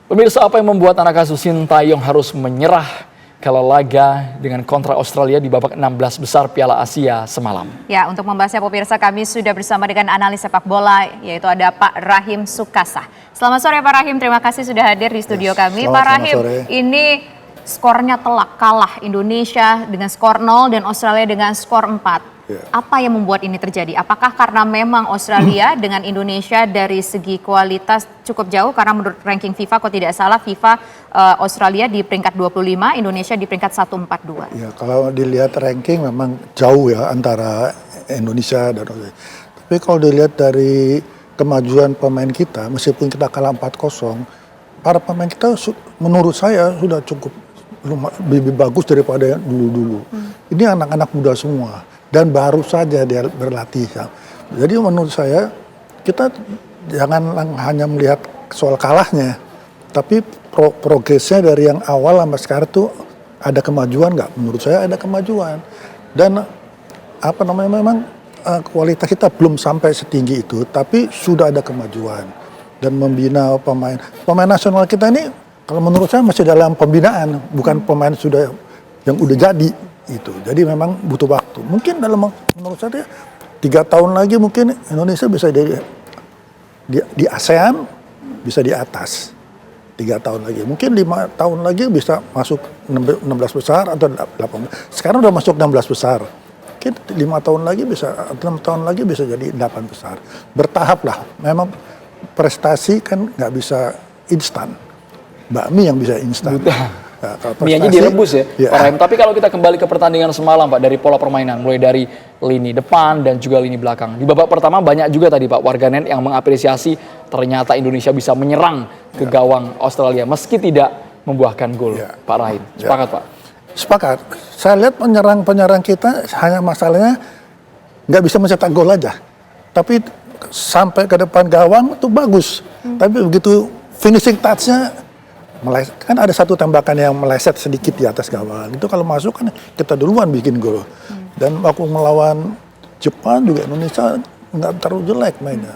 Pemirsa, apa yang membuat anak asuh Sintayong harus menyerah kalau laga dengan kontra Australia di babak 16 besar Piala Asia semalam? Ya, untuk membahasnya pemirsa, kami sudah bersama dengan analis sepak bola, yaitu ada Pak Rahim Sukasa. Selamat sore Pak Rahim, terima kasih sudah hadir di studio kami. Pak Rahim, ini skornya telak kalah Indonesia dengan skor 0 dan Australia dengan skor 4. Apa yang membuat ini terjadi? Apakah karena memang Australia dengan Indonesia dari segi kualitas cukup jauh? Karena menurut ranking FIFA, kalau tidak salah, FIFA Australia di peringkat 25, Indonesia di peringkat 142. Ya, kalau dilihat ranking memang jauh ya antara Indonesia dan Australia. Tapi kalau dilihat dari kemajuan pemain kita, meskipun kita kalah 4-0, para pemain kita menurut saya sudah cukup lebih bagus daripada yang dulu-dulu. Ini anak-anak muda semua. Dan baru saja dia berlatih. Jadi menurut saya kita jangan hanya melihat soal kalahnya, tapi progresnya dari yang awal sampai sekarang tuh ada kemajuan nggak? Menurut saya ada kemajuan. Dan apa namanya, memang kualitas kita belum sampai setinggi itu, tapi sudah ada kemajuan. Dan membina pemain nasional kita ini, kalau menurut saya masih dalam pembinaan, bukan pemain sudah yang udah jadi. Itu. Jadi memang butuh waktu. Mungkin menurut saya 3 tahun lagi mungkin Indonesia bisa di ASEAN bisa di atas. 3 tahun lagi. Mungkin 5 tahun lagi bisa masuk 16 besar atau 18. Sekarang udah masuk 16 besar. Mungkin 5 tahun lagi bisa, 6 tahun lagi bisa jadi 8 besar. Bertahap lah. Memang prestasi kan nggak bisa instan. Bakmi yang bisa instan. Ya, mianya direbus ya, Pak Rahim. Tapi kalau kita kembali ke pertandingan semalam, Pak, dari pola permainan, mulai dari lini depan dan juga lini belakang. Di babak pertama banyak juga tadi Pak warganet yang mengapresiasi ternyata Indonesia bisa menyerang ke gawang Australia meski tidak membuahkan gol. Pak Rahim, sepakat Pak? Sepakat. Saya lihat penyerang kita hanya masalahnya nggak bisa mencetak gol aja. Tapi sampai ke depan gawang itu bagus. Tapi begitu finishing touch-nya, kan ada satu tembakan yang meleset sedikit di atas gawang. Itu kalau masuk kan kita duluan bikin gol. Dan waktu melawan Jepang juga Indonesia nggak terlalu jelek mainnya.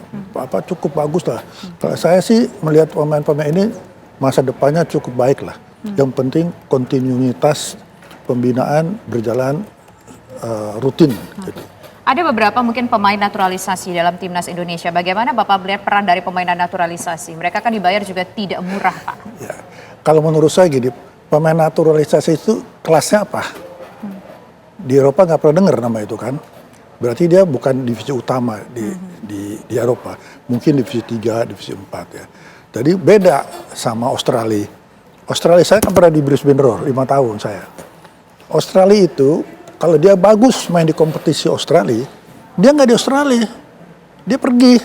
Cukup bagus lah. Kalau saya sih melihat pemain-pemain ini masa depannya cukup baik lah. Yang penting kontinuitas pembinaan berjalan rutin. Gitu. Ada beberapa mungkin pemain naturalisasi dalam timnas Indonesia. Bagaimana Bapak melihat peran dari pemain naturalisasi? Mereka kan dibayar juga tidak murah, Pak. Ya, kalau menurut saya gini, pemain naturalisasi itu kelasnya apa? Di Eropa nggak pernah dengar nama itu kan? Berarti dia bukan divisi utama di Eropa. Mungkin divisi 3, divisi 4 ya. Jadi beda sama Australia. Australia saya kan pernah di Brisbane Roar 5 tahun saya. Australia itu kalau dia bagus main di kompetisi Australia, dia nggak di Australia. Dia pergi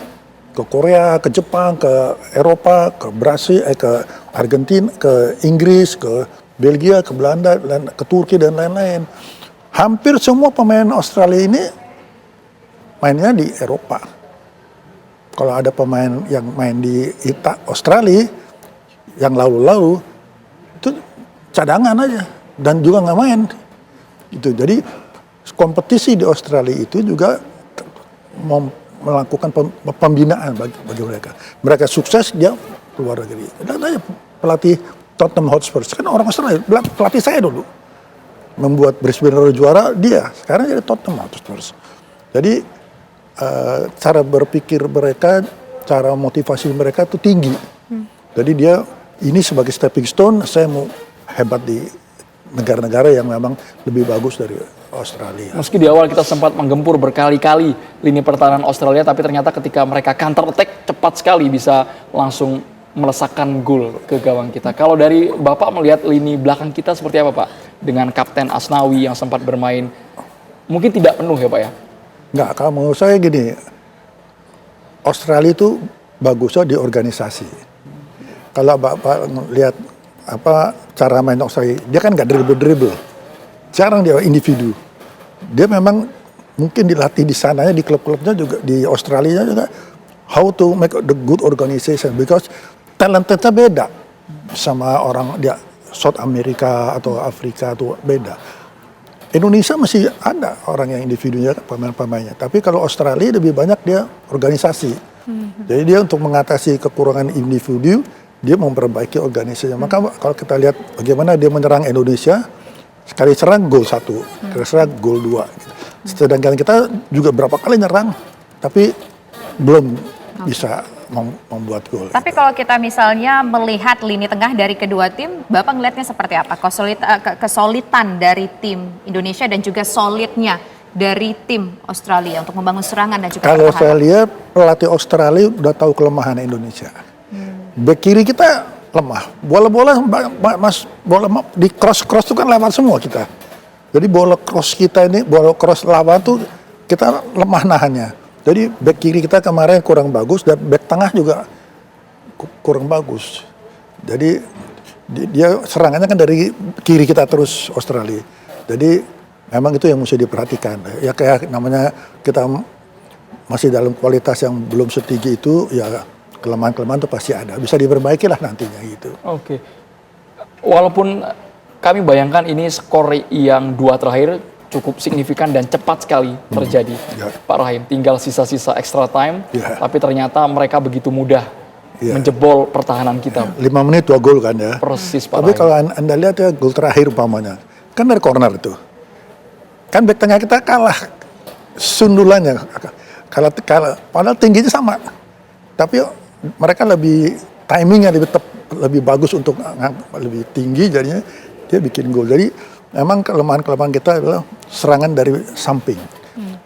ke Korea, ke Jepang, ke Eropa, ke Brasil, ke Argentina, ke Inggris, ke Belgia, ke Belanda, ke Turki dan lain-lain. Hampir semua pemain Australia ini mainnya di Eropa. Kalau ada pemain yang main di Australia, yang lalu-lalu, itu cadangan aja. Dan juga nggak main. Itu. Jadi kompetisi di Australia itu juga melakukan pembinaan bagi mereka. Mereka sukses, dia keluar negeri. Dan aja pelatih Tottenham Hotspur, kan orang Australia, pelatih saya dulu. Membuat Brisbane Roar juara, dia. Sekarang jadi Tottenham Hotspur. Jadi cara berpikir mereka, cara motivasi mereka itu tinggi. Jadi dia, ini sebagai stepping stone, saya mau hebat di negara-negara yang memang lebih bagus dari Australia. Meski di awal kita sempat menggempur berkali-kali lini pertahanan Australia, tapi ternyata ketika mereka counter attack cepat sekali bisa langsung melesakkan gol ke gawang kita. Kalau dari Bapak melihat lini belakang kita seperti apa Pak? Dengan Kapten Asnawi yang sempat bermain mungkin tidak penuh ya Pak ya? Nggak, kalau menurut saya gini, Australia itu bagusnya di organisasi. Kalau Bapak lihat cara main Australia, dia kan nggak dribble, jarang dia individu. Dia memang mungkin dilatih di sananya, di klub-klubnya juga, di Australia juga, how to make the good organization, because talentnya beda sama orang dia South America atau Afrika itu beda. Indonesia masih ada orang yang individunya, pemain-pemainnya, tapi kalau Australia lebih banyak dia organisasi. Jadi dia untuk mengatasi kekurangan individu, dia memperbaiki organisasinya. Maka kalau kita lihat bagaimana dia menyerang Indonesia, sekali serang gol 1, sekali serang gol 2. Gitu. Sedangkan kita juga berapa kali nyerang, tapi belum bisa membuat gol. Tapi kalau kita misalnya melihat lini tengah dari kedua tim, Bapak ngelihatnya seperti apa? Kesulitan dari tim Indonesia dan juga solidnya dari tim Australia untuk membangun serangan dan juga Kalau pertahanan. saya lihat pelatih Australia udah tahu kelemahan Indonesia. Bek kiri kita lemah. Bola-bola di cross itu kan lewat semua kita. Jadi bola cross kita ini, bola cross lawan tuh kita lemah nahannya. Jadi bek kiri kita kemarin kurang bagus dan bek tengah juga kurang bagus. Jadi dia serangannya kan dari kiri kita terus Australia. Jadi memang itu yang mesti diperhatikan. Ya kayak namanya kita masih dalam kualitas yang belum setinggi itu, ya kelemahan-kelemahan itu pasti ada. Bisa diperbaiki lah nantinya gitu. Oke. Walaupun kami bayangkan ini skor yang 2 terakhir cukup signifikan dan cepat sekali terjadi. Pak Rahim, tinggal sisa-sisa extra time, tapi ternyata mereka begitu mudah menjebol pertahanan kita. 5 menit 2 gol kan ya. Persis Pak Tapi Rahim. kalau Anda lihat ya gol terakhir umpamanya, kan dari corner itu. Kan bek tengah kita kalah sundulannya. Padahal tingginya sama. Tapi mereka lebih timingnya lebih bagus untuk lebih tinggi, jadinya dia bikin gol. Jadi memang kelemahan kita adalah serangan dari samping.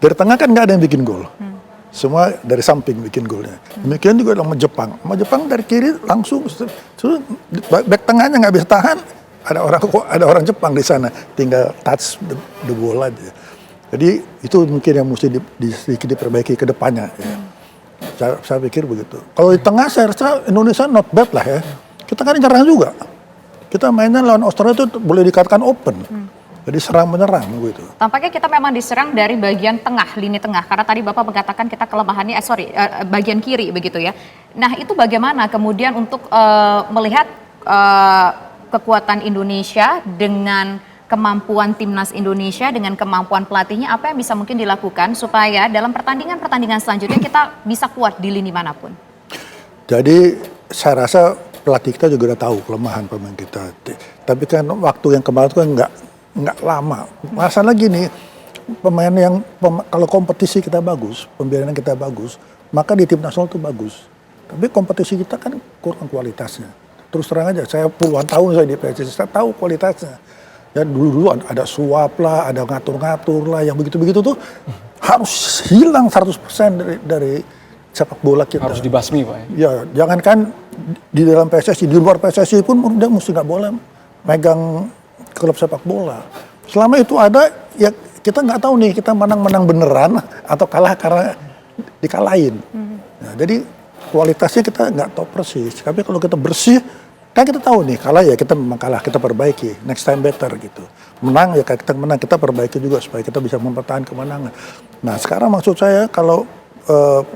Dari tengah kan nggak ada yang bikin gol. Semua dari samping bikin golnya. Demikian juga sama Jepang. Sama Jepang dari kiri langsung, back tengahnya nggak bisa tahan. Ada orang Jepang di sana, tinggal touch the ball aja. Jadi itu mungkin yang mesti sedikit diperbaiki ke depannya. Ya. Saya pikir begitu. Kalau di tengah saya rasa Indonesia not bad lah ya. Kita kan nyerang juga. Kita mainnya lawan Australia itu boleh dikatakan open. Jadi serang menyerang gitu. Tampaknya kita memang diserang dari bagian tengah, lini tengah. Karena tadi Bapak mengatakan kita kelemahannya, bagian kiri begitu ya. Nah itu bagaimana kemudian untuk melihat kekuatan Indonesia dengan kemampuan timnas Indonesia, dengan kemampuan pelatihnya, apa yang bisa mungkin dilakukan supaya dalam pertandingan selanjutnya kita bisa kuat di lini manapun? Jadi saya rasa pelatih kita juga udah tahu kelemahan pemain kita. Tapi kan waktu yang kemarin kan nggak lama. Masalah gini, kalau kompetisi kita bagus, pembiayaan kita bagus, maka di tim nasional itu bagus. Tapi kompetisi kita kan kurang kualitasnya. Terus terang aja, saya puluhan tahun saya di PSSI, saya tahu kualitasnya. Ya dulu ada suap lah, ada ngatur-ngatur lah, yang begitu-begitu tuh harus hilang 100% dari sepak bola kita. Harus dibasmi Pak ya? Ya, jangankan di dalam PSSI, di luar PSSI pun udah mesti nggak boleh megang klub sepak bola. Selama itu ada, ya kita nggak tahu nih kita menang beneran atau kalah karena dikalahin. Nah, jadi kualitasnya kita nggak tahu persis. Tapi kalau kita bersih, kan kita tahu nih kalah ya kita memang kalah, kita perbaiki, next time better gitu. Menang ya kita menang, kita perbaiki juga supaya kita bisa mempertahankan kemenangan. Nah sekarang maksud saya kalau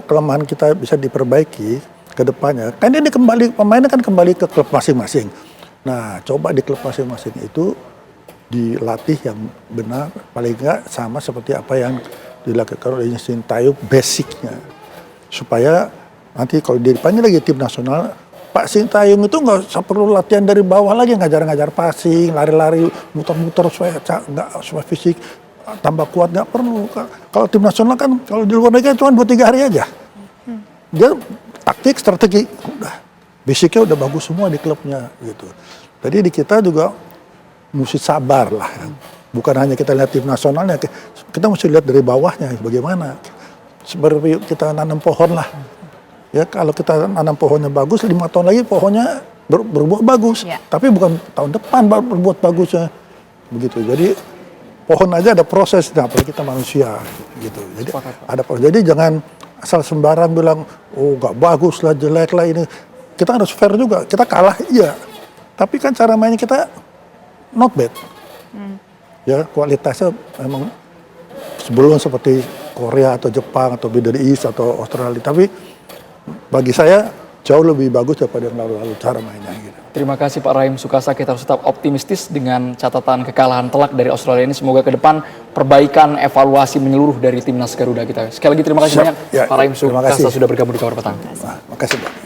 kelemahan kita bisa diperbaiki ke depannya, kan ini pemainnya kan kembali ke klub masing-masing. Nah coba di klub masing-masing itu dilatih yang benar, paling nggak sama seperti apa yang dilakukan oleh Sintayong basicnya, supaya nanti kalau dia dipanggil lagi tim nasional, Pak Sintayong itu nggak perlu latihan dari bawah lagi, ngajar-ngajar passing, lari-lari, muter-muter supaya fisik tambah kuat, nggak perlu. Kalau tim nasional kan kalau di luar negeri cuma 2-3 hari aja. Dia taktik, strategi, udah basicnya udah bagus semua di klubnya gitu. Jadi di kita juga mesti sabar lah. Bukan hanya kita lihat tim nasionalnya, kita mesti lihat dari bawahnya bagaimana. Seperti kita nanam pohon lah. Ya kalau kita nanam pohonnya bagus, 5 tahun lagi pohonnya berbuah bagus. Ya. Tapi bukan tahun depan baru berbuah bagusnya. Begitu. Jadi pohon aja ada proses, nah apalagi kita manusia gitu. Jadi ada proses. Jadi jangan asal sembarang bilang, oh nggak bagus lah, jelek lah ini. Kita harus fair juga. Kita kalah, iya. Tapi kan cara mainnya kita not bad. Ya kualitasnya memang sebelum seperti Korea atau Jepang atau Middle East atau Australia. Tapi bagi saya jauh lebih bagus daripada yang lalu-lalu cara mainnya gitu. Terima kasih Pak Rahim Sukasa, kita harus tetap optimistis dengan catatan kekalahan telak dari Australia ini. Semoga ke depan perbaikan evaluasi menyeluruh dari timnas Garuda kita. Sekali lagi terima kasih banyak Pak Rahim Sukasa sudah bergabung di Kabar Petang. Terima kasih Pak.